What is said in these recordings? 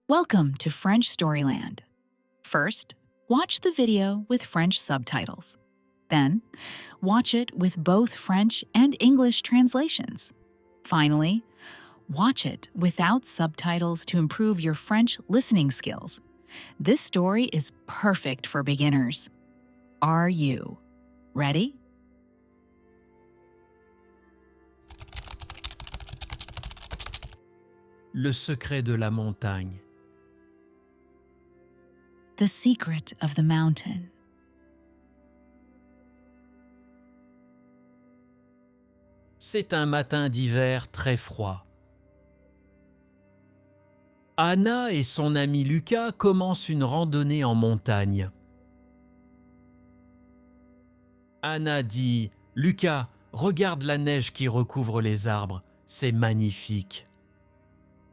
Welcome to French Storyland. First, watch the video with French subtitles. Then, watch it with both French and English translations. Finally, watch it without subtitles to improve your French listening skills. This story is perfect for beginners. Are you ready? Le secret de la montagne. The Secret of the Mountain. C'est un matin d'hiver très froid. Anna et son ami Lucas commencent une randonnée en montagne. Anna dit « Lucas, regarde la neige qui recouvre les arbres, c'est magnifique. »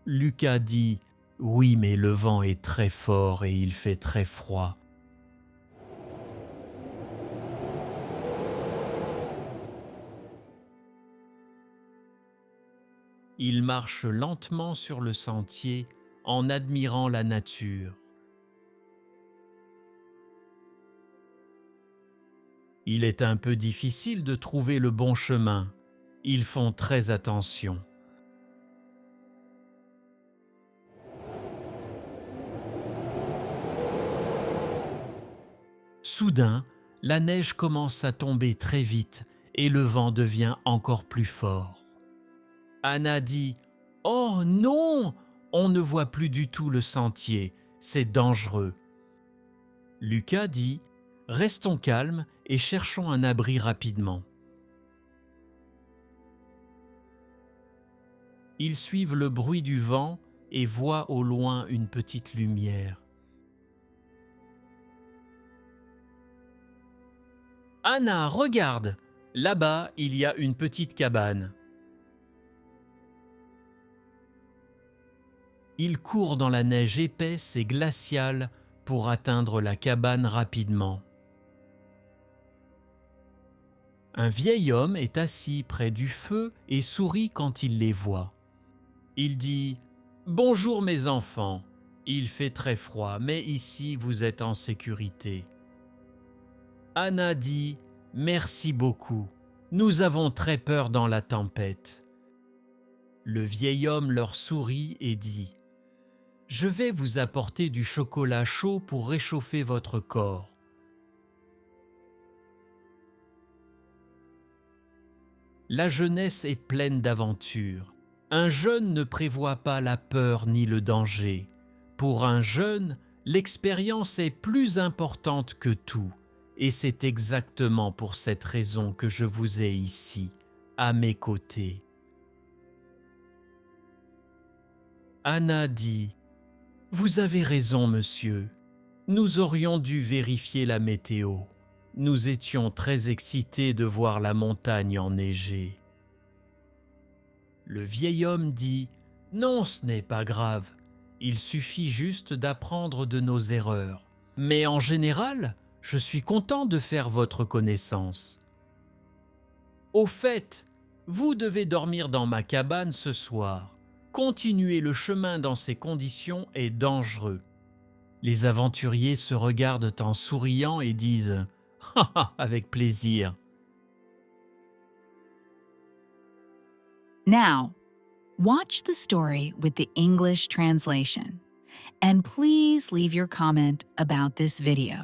Lucas dit « Oui, mais le vent est très fort et il fait très froid. » Il marche lentement sur le sentier en admirant la nature. Il est un peu difficile de trouver le bon chemin. Ils font très attention. Soudain, la neige commence à tomber très vite et le vent devient encore plus fort. Anna dit « Oh non, on ne voit plus du tout le sentier, c'est dangereux. » Lucas dit « Restons calmes et cherchons un abri rapidement. » Ils suivent le bruit du vent et voient au loin une petite lumière. « Anna, regarde! Là-bas, il y a une petite cabane. » Il court dans la neige épaisse et glaciale pour atteindre la cabane rapidement. Un vieil homme est assis près du feu et sourit quand il les voit. Il dit « Bonjour mes enfants, il fait très froid, mais ici vous êtes en sécurité. » Anna dit « Merci beaucoup, nous avons très peur dans la tempête. » Le vieil homme leur sourit et dit « Je vais vous apporter du chocolat chaud pour réchauffer votre corps. » La jeunesse est pleine d'aventures. Un jeune ne prévoit pas la peur ni le danger. Pour un jeune, l'expérience est plus importante que tout. Et c'est exactement pour cette raison que je vous ai ici, à mes côtés. Anna dit « Vous avez raison, monsieur. Nous aurions dû vérifier la météo. Nous étions très excités de voir la montagne enneigée. » Le vieil homme dit « Non, ce n'est pas grave. Il suffit juste d'apprendre de nos erreurs. Mais en général, je suis content de faire votre connaissance. Au fait, vous devez dormir dans ma cabane ce soir. Continuer le chemin dans ces conditions est dangereux. » Les aventuriers se regardent en souriant et disent « Ha ha, avec plaisir. » Now, watch the story with the English translation. And please leave your comment about this video.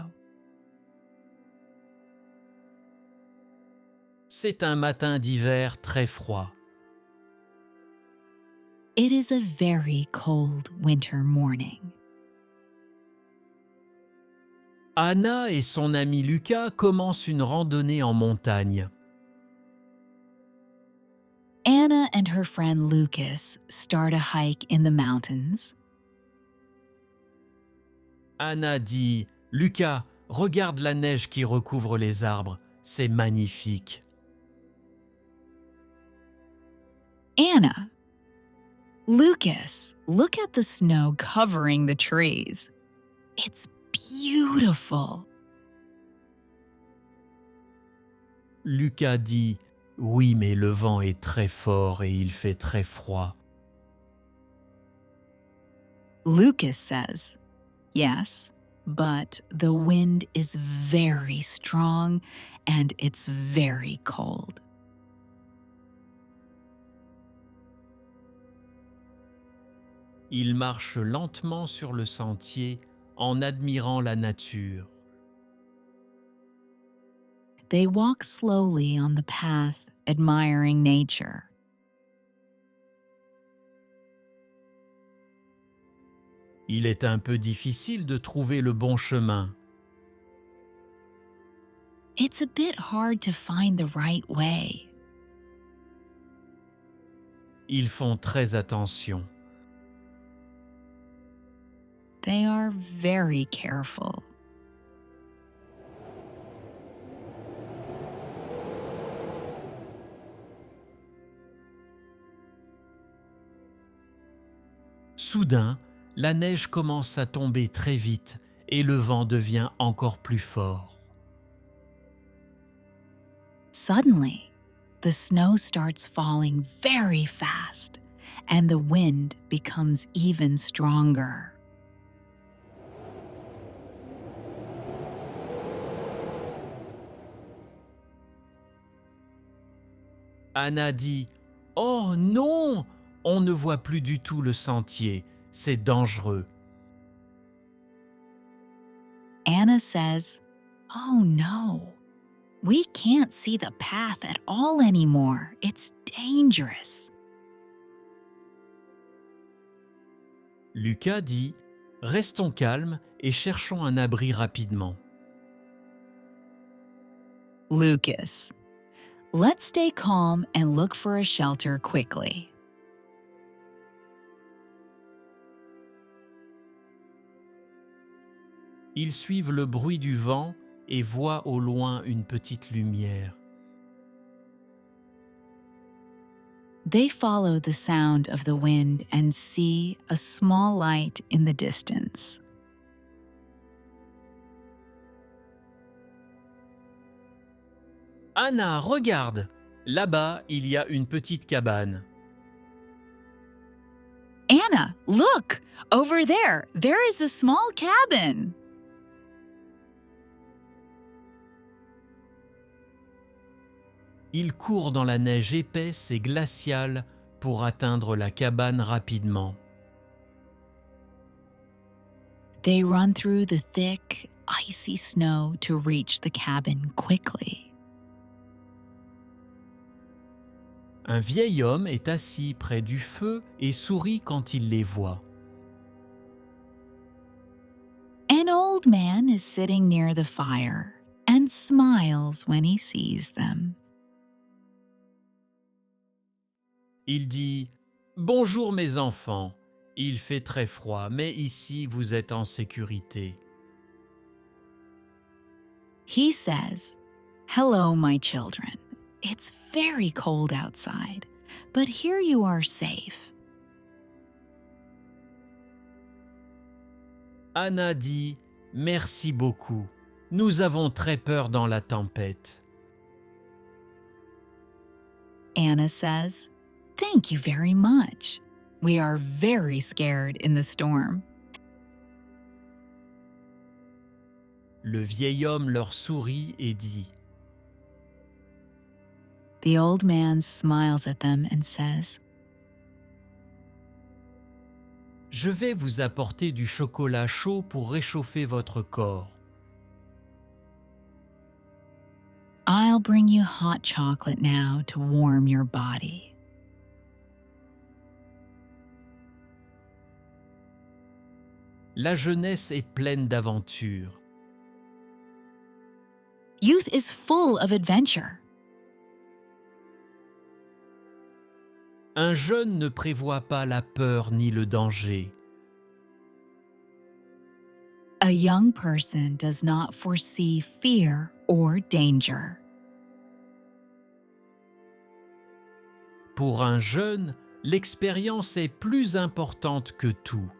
C'est un matin d'hiver très froid. It is a very cold winter morning. Anna et son ami Lucas commencent une randonnée en montagne. Anna and her friend Lucas start a hike in the mountains. Anna dit « Lucas, regarde la neige qui recouvre les arbres, c'est magnifique. » Anna, Lucas, look at the snow covering the trees. It's beautiful. Lucas dit « Oui, mais le vent est très fort et il fait très froid. » Lucas says, yes, but the wind is very strong and it's very cold. Il marche lentement sur le sentier en admirant la nature. They walk slowly on the path, admiring nature. Il est un peu difficile de trouver le bon chemin. It's a bit hard to find the right way. Ils font très attention. They are very careful. Soudain, la neige commence à tomber très vite et le vent devient encore plus fort. Suddenly, the snow starts falling very fast and the wind becomes even stronger. Anna dit « Oh non! On ne voit plus du tout le sentier, c'est dangereux. » Anna says, "Oh no, we can't see the path at all anymore. It's dangerous." Lucas dit « Restons calmes et cherchons un abri rapidement. » Lucas, let's stay calm and look for a shelter quickly. Ils suivent le bruit du vent et voient au loin une petite lumière. They follow the sound of the wind and see a small light in the distance. Anna, regarde! Là-bas, il y a une petite cabane. Anna, look! Over there, there is a small cabin. Ils courent dans la neige épaisse et glaciale pour atteindre la cabane rapidement. They run through the thick, icy snow to reach the cabin quickly. Un vieil homme est assis près du feu et sourit quand il les voit. An old man is sitting near the fire and smiles when he sees them. Il dit « Bonjour mes enfants, il fait très froid, mais ici vous êtes en sécurité. » He says, "Hello, my children. It's very cold outside, but here you are safe." Anna dit « Merci beaucoup, nous avons très peur dans la tempête. » Anna says, "Thank you very much. We are very scared in the storm." Le vieil homme leur sourit et dit The old man smiles at them and says, « Je vais vous apporter du chocolat chaud pour réchauffer votre corps. » "I'll bring you hot chocolate now to warm your body." La jeunesse est pleine d'aventures. Youth is full of adventure. Un jeune ne prévoit pas la peur ni le danger. A young person does not foresee fear or danger. Pour un jeune, l'expérience est plus importante que tout.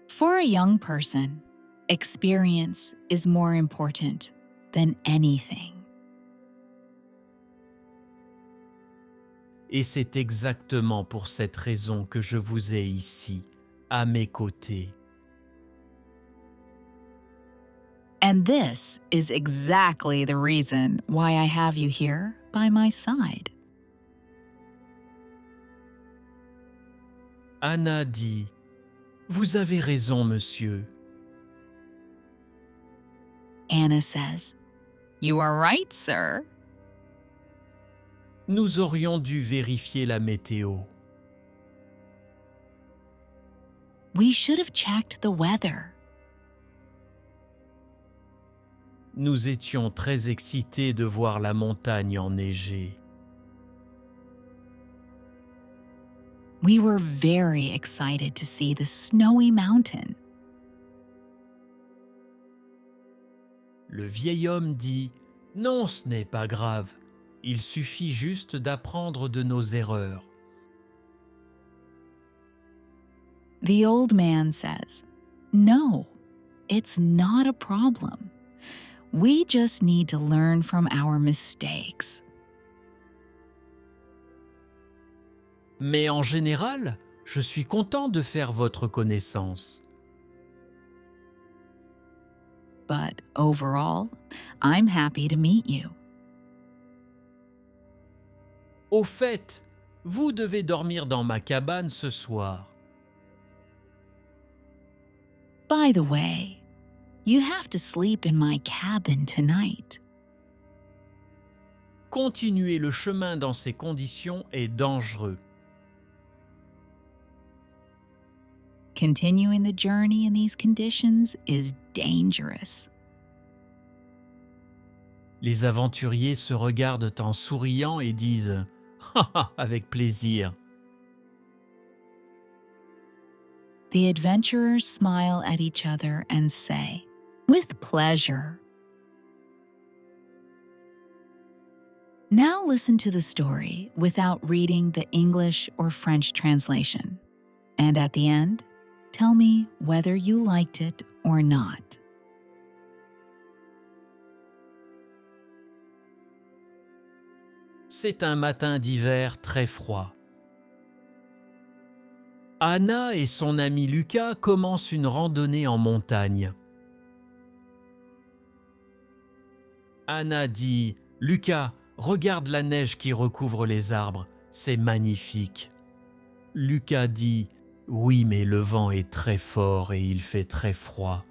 For a young person, experience is more important than anything. et c'est exactement pour cette raison que je vous ai ici, à mes côtés. And this is exactly the reason why I have you here by my side. Anna dit « Vous avez raison, monsieur. » Anna says, "You are right, sir. Nous aurions dû vérifier la météo. We should have checked the weather. Nous étions très excités de voir la montagne enneigée. We were very excited to see the snowy mountain." Le vieil homme dit « Non, ce n'est pas grave. Il suffit juste d'apprendre de nos erreurs. » The old man says, "No, it's not a problem. We just need to learn from our mistakes." Mais en général, je suis content de faire votre connaissance. But overall, I'm happy to meet you. Au fait, vous devez dormir dans ma cabane ce soir. By the way, you have to sleep in my cabin tonight. Continuer le chemin dans ces conditions est dangereux. Continuing the journey in these conditions is dangerous. Les aventuriers se regardent en souriant et disent « Ha ha, avec plaisir !» The adventurers smile at each other and say, "With pleasure." Now listen to the story without reading the English or French translation. And at the end, tell me whether you liked it or not. C'est un matin d'hiver très froid. Anna et son ami Lucas commencent une randonnée en montagne. Anna dit « Lucas, regarde la neige qui recouvre les arbres, c'est magnifique. » Lucas dit « Oui, mais le vent est très fort et il fait très froid. »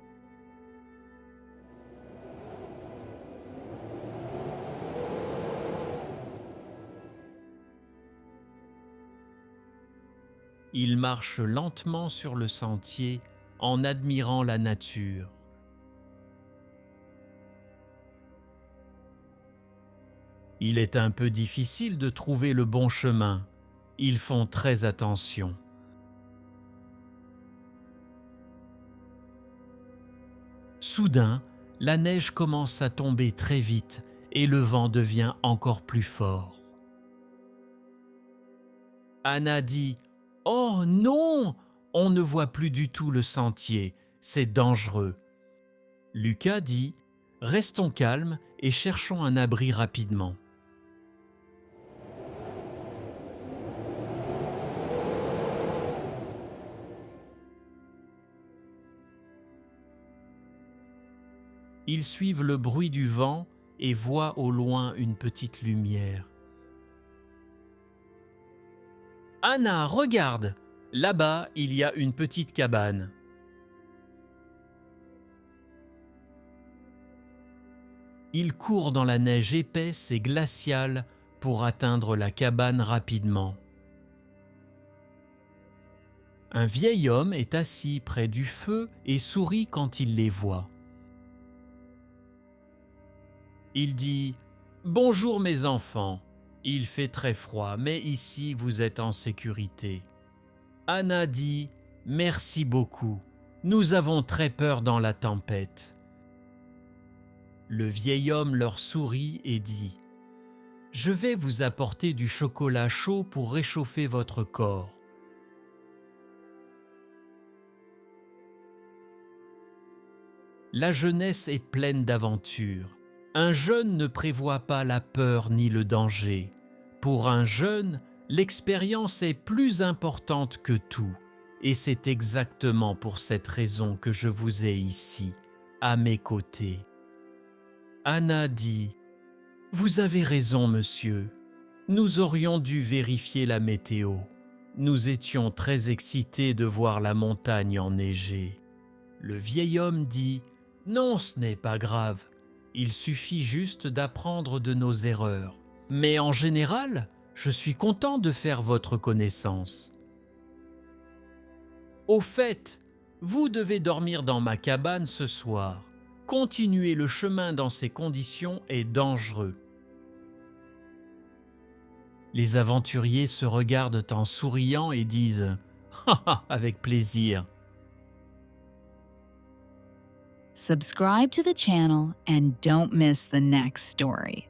Il marche lentement sur le sentier en admirant la nature. Il est un peu difficile de trouver le bon chemin. Ils font très attention. Soudain, la neige commence à tomber très vite et le vent devient encore plus fort. Anna dit « Oh non, on ne voit plus du tout le sentier, c'est dangereux. » Lucas dit « Restons calmes et cherchons un abri rapidement. » Ils suivent le bruit du vent et voient au loin une petite lumière. « Anna, regarde! Là-bas, il y a une petite cabane. » Ils courent dans la neige épaisse et glaciale pour atteindre la cabane rapidement. Un vieil homme est assis près du feu et sourit quand il les voit. Il dit « Bonjour mes enfants, il fait très froid, mais ici vous êtes en sécurité. » Anna dit « Merci beaucoup, nous avons très peur dans la tempête. » Le vieil homme leur sourit et dit « Je vais vous apporter du chocolat chaud pour réchauffer votre corps. » La jeunesse est pleine d'aventures. Un jeune ne prévoit pas la peur ni le danger. Pour un jeune, L'expérience est plus importante que tout, et c'est exactement pour cette raison que je vous ai ici, à mes côtés. Anna dit « Vous avez raison, monsieur. Nous aurions dû vérifier la météo. Nous étions très excités de voir la montagne enneigée. » Le vieil homme dit « Non, ce n'est pas grave. Il suffit juste d'apprendre de nos erreurs. Mais en général, je suis content de faire votre connaissance. Au fait, vous devez dormir dans ma cabane ce soir. Continuer le chemin dans ces conditions est dangereux. » Les aventuriers se regardent en souriant et disent « Ha ha, avec plaisir !» Subscribe to the channel and don't miss the next story.